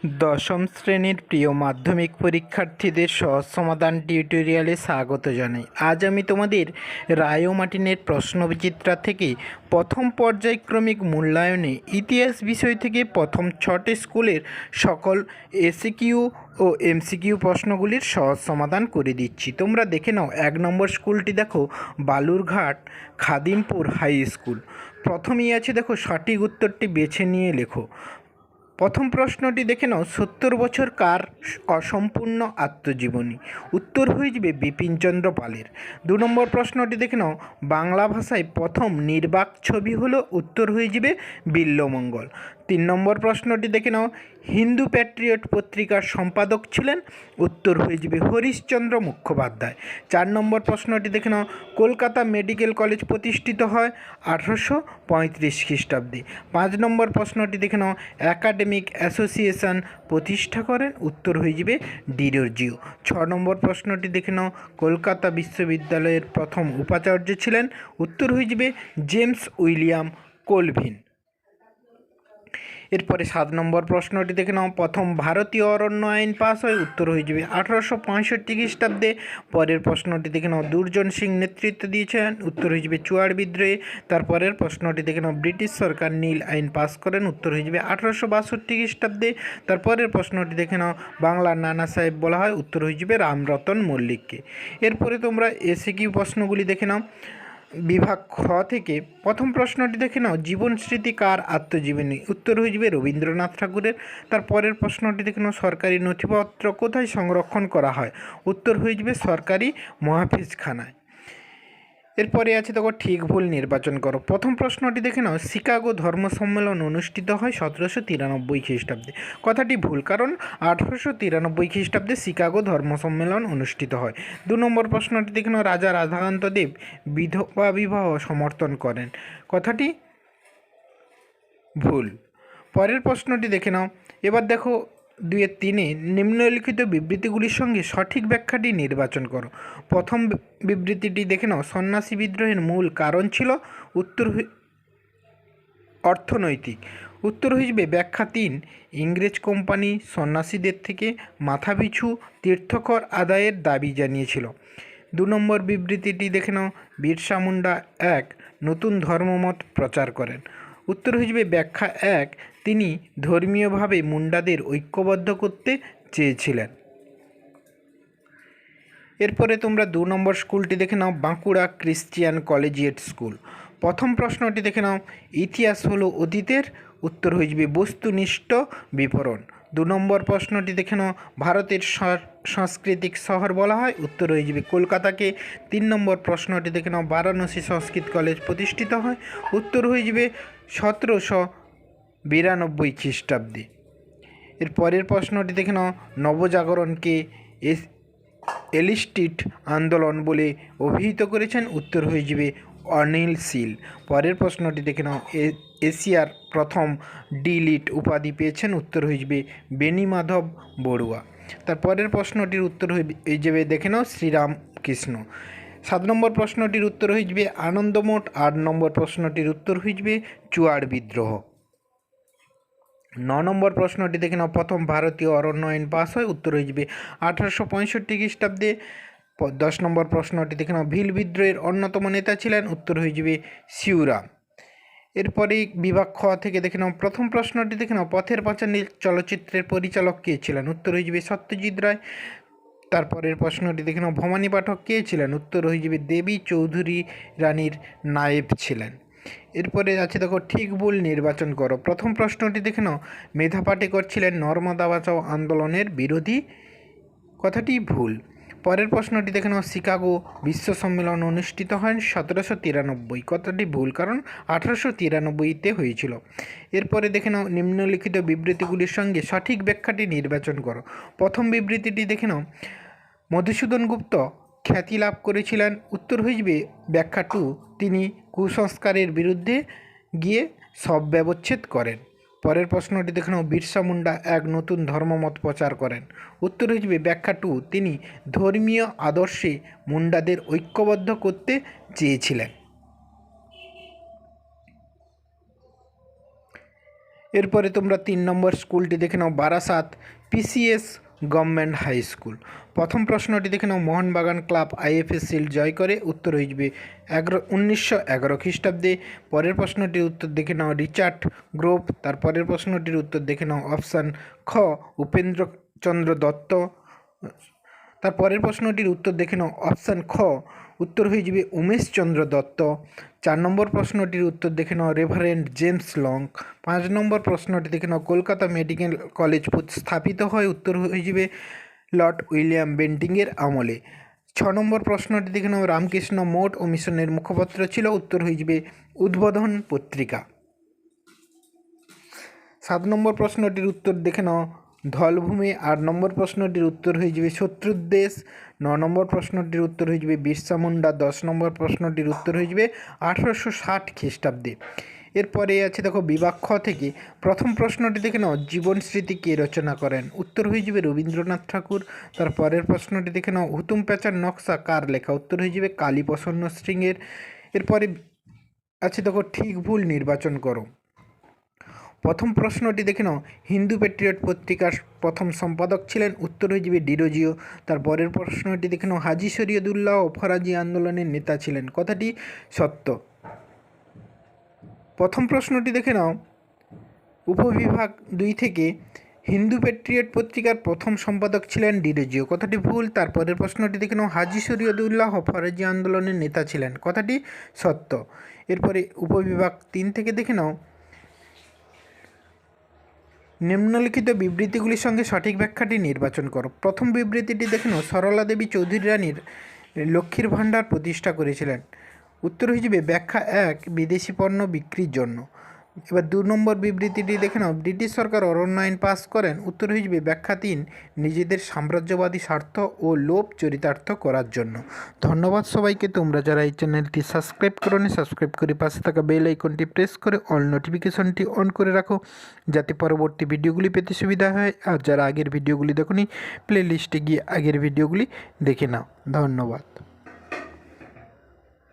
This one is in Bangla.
দশম শ্রেণীর প্রিয় মাধ্যমিক পরীক্ষার্থীদের সহজ সমাধান টিউটোরিয়ালে স্বাগত জানাই। আজ আমি তোমাদের রায় ও মার্টিনের প্রশ্নবিচিত্রা থেকে প্রথম পর্যায়ক্রমিক মূল্যায়নে ইতিহাস বিষয় থেকে প্রথম 6টি স্কুলের সকল এসিকিউ ও এমসিকিউ প্রশ্নগুলির সহজ সমাধান করে দিচ্ছি। তোমরা দেখে নাও। 1 নম্বর স্কুলটি দেখো, বালুরঘাট খাদিমপুর হাই স্কুল। প্রথমেই আছে দেখো, সঠিক উত্তরটি বেছে নিয়ে লেখো। প্রথম প্রশ্নটি দেখে নাও, 70 বছর কার অসম্পূর্ণ আত্মজীবনী? উত্তর হয়ে যাবে বিপিনচন্দ্র পালের। 2 নম্বর প্রশ্নটি দেখে নাও, বাংলা ভাষায় প্রথম নির্বাক ছবি হলো? উত্তর হয়ে যাবে বিল্বমঙ্গল। 3 নম্বর প্রশ্নটি দেখে নাও, হিন্দু প্যাট্রিয়ট পত্রিকার সম্পাদক ছিলেন? উত্তর হয়ে যাবে হরিশচন্দ্র মুখোপাধ্যায়। 4 নম্বর প্রশ্নটি দেখে নাও, কলকাতা মেডিকেল কলেজ প্রতিষ্ঠিত হয় 1835 খ্রিস্টাব্দে। 5 নম্বর প্রশ্নটি দেখে নাও, একাডেমিক অ্যাসোসিয়েশন প্রতিষ্ঠা করেন? উত্তর হয়ে যাবে ডিরোজিও। 6 নম্বর প্রশ্নটি দেখে নাও, কলকাতা বিশ্ববিদ্যালয়ের প্রথম উপাচার্য ছিলেন? উত্তর হয়ে যাবে জেমস উইলিয়াম কোলভিন। এরপরে 7 নম্বর প্রশ্নটি দেখে নাও, প্রথম ভারতীয় অরণ্য আইন পাস হয়? উত্তর হয়ে যাবে 1865 খ্রিস্টাব্দে। পরের প্রশ্নটি দেখে নাও, দুর্জন সিং নেতৃত্ব দিয়েছেন? উত্তর হয়ে যাবে চুয়াড় বিদ্রোহে। তারপরের প্রশ্নটি দেখে নাও, ব্রিটিশ সরকার নীল আইন পাস করেন? উত্তর হয়ে যাবে 1862 খ্রিস্টাব্দে। তারপরের প্রশ্নটি দেখে নাও, বাংলার নানা সাহেব বলা হয়? উত্তর হয়ে যাবে রামরতন মল্লিককে। এরপরে তোমরা এসিকিউ প্রশ্নগুলি দেখে নাও। বিভাগ খ থেকে প্রথম প্রশ্নটি দেখে নাও, জীবন স্মৃতি কার আত্মজীবনী? উত্তর হয়ে যাবে রবীন্দ্রনাথ ঠাকুরের। তারপরের প্রশ্নটি দেখে নাও, সরকারি নথিপত্র কোথায় সংরক্ষণ করা হয়? উত্তর হয়ে যাবে সরকারি মহাফিজখানায়। এরপরে আছে দেখো, ঠিক ভুল নির্বাচন করো। প্রথম প্রশ্নটি দেখে নাও, শিকাগো ধর্ম সম্মেলন অনুষ্ঠিত হয় 1793 খ্রিস্টাব্দে। কথাটি ভুল, কারণ 1893 খ্রিস্টাব্দে শিকাগো ধর্ম সম্মেলন অনুষ্ঠিত হয়। 2 নম্বর প্রশ্নটি দেখে নাও, রাজা রাধাকান্ত দেব বিধবা বিবাহ সমর্থন করেন? কথাটি ভুল। পরের প্রশ্নটি দেখে নাও। এবার দেখো 2-3 নিম্নলিখিত বিবৃতিগুলির সঙ্গে সঠিক ব্যাখ্যাটি নির্বাচন করো। প্রথম বিবৃতিটি দেখে নাও, সন্ন্যাসী বিদ্রোহের মূল কারণ ছিল? উত্তর অর্থনৈতিক। উত্তর হিসেবে ব্যাখ্যা 3, ইংরেজ কোম্পানি সন্ন্যাসীদের থেকে মাথাপিছু তীর্থকর আদায়ের দাবি জানিয়েছিল। 2 নম্বর বিবৃতিটি দেখে নাও, বিরসা মুন্ডা এক নতুন ধর্মমত প্রচার করেন? উত্তর হিসেবে ব্যাখ্যা 1, তিনি ধর্মীয়ভাবে মুন্ডাদের ঐক্যবদ্ধ করতে চেয়েছিলেন। এরপরে তোমরা 2 নম্বর স্কুলটি দেখে নাও, বাঁকুড়া ক্রিশ্চিয়ান কলেজিয়েট স্কুল। প্রথম প্রশ্নটি দেখে নাও, ইতিহাস হলো অতীতের? উত্তর হয়ে যাবে বস্তুনিষ্ঠ বিবরণ। 2 নম্বর প্রশ্নটি দেখে নাও, ভারতের সাংস্কৃতিক শহর বলা হয়? উত্তর হয়ে যাবে কলকাতাকে। 3 নম্বর প্রশ্নটি দেখে নাও, বারাণসী সংস্কৃত কলেজ প্রতিষ্ঠিত হয়? উত্তর হয়ে যাবে 1792 খ্রিস্টাব্দে। এর পরের প্রশ্নটি দেখে নাও, নবজাগরণকে এলিস্টিট আন্দোলন বলে অভিহিত করেছেন? উত্তর হয়ে যাবে অনিল শীল। পরের প্রশ্নটি দেখে নাও, এশিয়ার প্রথম ডি.লিট উপাধি পেয়েছেন? উত্তর হয়ে যাবে বেণীমাধব বড়ুয়া। তারপরের প্রশ্নটির উত্তর হয়ে যাবে দেখে নাও শ্রীরামকৃষ্ণ। 7 নম্বর প্রশ্নটির উত্তর হয়ে যাবে আনন্দমঠ। 8 নম্বর প্রশ্নটির উত্তর হয়ে যাবে চুয়াড় বিদ্রোহ। 9 নম্বর প্রশ্নটি দেখে নাও, প্রথম ভারতীয় অরণ্য আইন পাস হয়? উত্তর হয়ে যাবে 1865 খ্রিস্টাব্দে। 10 নম্বর প্রশ্নটি দেখে নাও, ভিল বিদ্রোহের অন্যতম নেতা ছিলেন? উত্তর হয়ে যাবে শিউরাম। এরপরে বিভাগ খ থেকে দেখে নাও, প্রথম প্রশ্নটি দেখে নাও, পথের পাঁচালী চলচ্চিত্রের পরিচালক কে ছিলেন? উত্তর হয়ে যাবে সত্যজিৎ রায়। তারপরের প্রশ্নটি দেখে নাও, ভবানী পাঠক কে ছিলেন? উত্তর হয়ে যাবে দেবী চৌধুরী রানীর নায়েব ছিলেন। এরপরে আছে দেখো, ঠিক ভুল নির্বাচন করো। প্রথম প্রশ্নটি দেখে নাও, মেধা পাটেকর ছিলেন নর্মদা বাঁচাও আন্দোলনের বিরোধী? কথাটি ভুল। পরের প্রশ্নটি দেখে নাও, শিকাগো বিশ্ব সম্মেলন অনুষ্ঠিত হয় 1793? কথাটি ভুল, কারণ 1893-তে হয়েছিল। এরপরে দেখে নাও, নিম্নলিখিত বিবৃতিগুলির সঙ্গে সঠিক ব্যাখ্যাটি নির্বাচন করো। প্রথম বিবৃতিটি দেখে নাও, মধুসূদন গুপ্ত খ্যাতি লাভ করেছিলেন? উত্তর হয়ে যাবে ব্যাখ্যা 2, তিনি কুসংস্কারের বিরুদ্ধে গিয়ে সব ব্যবচ্ছেদ করেন। পরের প্রশ্নটি দেখে নাও, বিরসা মুন্ডা এক নতুন ধর্মমত প্রচার করেন? উত্তর হয়ে যাবে ব্যাখ্যা 2, তিনি ধর্মীয় আদর্শে মুন্ডাদের ঐক্যবদ্ধ করতে চেয়েছিলেন। এরপরে তোমরা 3 নম্বর স্কুলটি দেখে নাও Barasat PCS government high school. প্রথম প্রশ্নটি দেখে নাও মোহনবাগান ক্লাব আইএফএ শিল্ড জয় করে, উত্তর হয়ে যাবে 1911 খ্রিস্টাব্দে। পরের প্রশ্নটির উত্তর দেখে নাও রিচার্ড গ্রোভ। তারপরের প্রশ্নটির উত্তর দেখে নাও অপশান খ উপেন্দ্রচন্দ্র দত্ত। তারপরের প্রশ্নটির উত্তর দেখে নাও অপশান খ, উত্তর হয়ে যাবে উমেশচন্দ্র দত্ত। 4 নম্বর প্রশ্নটির উত্তর দেখে নাও রেভারেন্ড জেমস লং। 5 নম্বর প্রশ্নটি দেখে নাও কলকাতা মেডিকেল কলেজ স্থাপিত হয়, উত্তর হয়ে যাবে লর্ড উইলিয়াম বেন্টিংয়ের আমলে। 6 নম্বর প্রশ্নটি দেখে নাও রামকৃষ্ণ মঠ ও মিশনের মুখপত্র ছিল, উত্তর হয়ে যাবে উদ্বোধন পত্রিকা। 7 নম্বর প্রশ্নটির উত্তর দেখে নাও ধলভূমি। 8 নম্বর প্রশ্নটির উত্তর হয়ে যাবে শত্রুর দেশ। 9 নম্বর প্রশ্নটির উত্তর হয়ে যাবে বিরসা মুন্ডা। 10 নম্বর প্রশ্নটির উত্তর হয়ে যাবে 1860 খ্রিস্টাব্দে। এরপরে আছে দেখো বিভাগ খ থেকে প্রথম প্রশ্নটি দেখে নাও জীবন স্মৃতি কে রচনা করেন, উত্তর হয়ে যাবে রবীন্দ্রনাথ ঠাকুর। তার পরের প্রশ্নটি দেখে নাও হুতুম প্যাঁচার নকশা কার লেখা, উত্তর হয়ে যাবে কালীপ্রসন্ন সিংয়ের। এরপরে আছে দেখো ঠিক ভুল নির্বাচন করো। প্রথম প্রশ্নটি দেখে নাও হিন্দু প্যাট্রিয়ট পত্রিকার প্রথম সম্পাদক ছিলেন, উত্তর হয়ে যাবে ডিরোজিও। তার পরের প্রশ্নটি দেখে নাও হাজী শরীয়তুল্লাহ ও ফরাজি আন্দোলনের নেতা ছিলেন, কথাটি সত্য। প্রথম প্রশ্নটি দেখে নাও উপবিভাগ 2 থেকে হিন্দু প্যাট্রিয়ট পত্রিকার প্রথম সম্পাদক ছিলেন ডিরোজিও, কথাটি ভুল। তারপরের প্রশ্নটি দেখে নাও হাজী শরীয়তুল্লাহ ও ফরাজি আন্দোলনের নেতা ছিলেন, কথাটি সত্য। এরপরে উপবিভাগ 3 থেকে দেখে নাও নিম্নলিখিত বিবৃতিগুলির সঙ্গে সঠিক ব্যাখ্যাটি নির্বাচন করো। প্রথম বিবৃতিটি দেখে নাও সরলা দেবী চৌধুরী রানীর লক্ষ্মীর ভাণ্ডার প্রতিষ্ঠা করেছিলেন, উত্তর হয়ে যাবে ব্যাখ্যা 1 বিদেশি পণ্য বিক্রির জন্য। এবার 2 নম্বর বিবৃতিটি দেখে নাও ব্রিটিশ সরকার অরণ্য আইন পাস করেন, উত্তর হয়ে যাবে ব্যাখ্যা 3 নিজেদের সাম্রাজ্যবাদী স্বার্থ ও লোভ চরিতার্থ করার জন্য। ধন্যবাদ সবাইকে। তোমরা যারা এই চ্যানেলটি সাবস্ক্রাইব করোনি সাবস্ক্রাইব করে পাশে থাকা বেল আইকনটি প্রেস করে অল নোটিফিকেশনটি অন করে রাখো, যাতে পরবর্তী ভিডিওগুলি পেতে সুবিধা হয়। আর যারা আগের ভিডিওগুলি দেখোনি প্লে লিস্টে গিয়ে আগের ভিডিওগুলি দেখে নাও। ধন্যবাদ।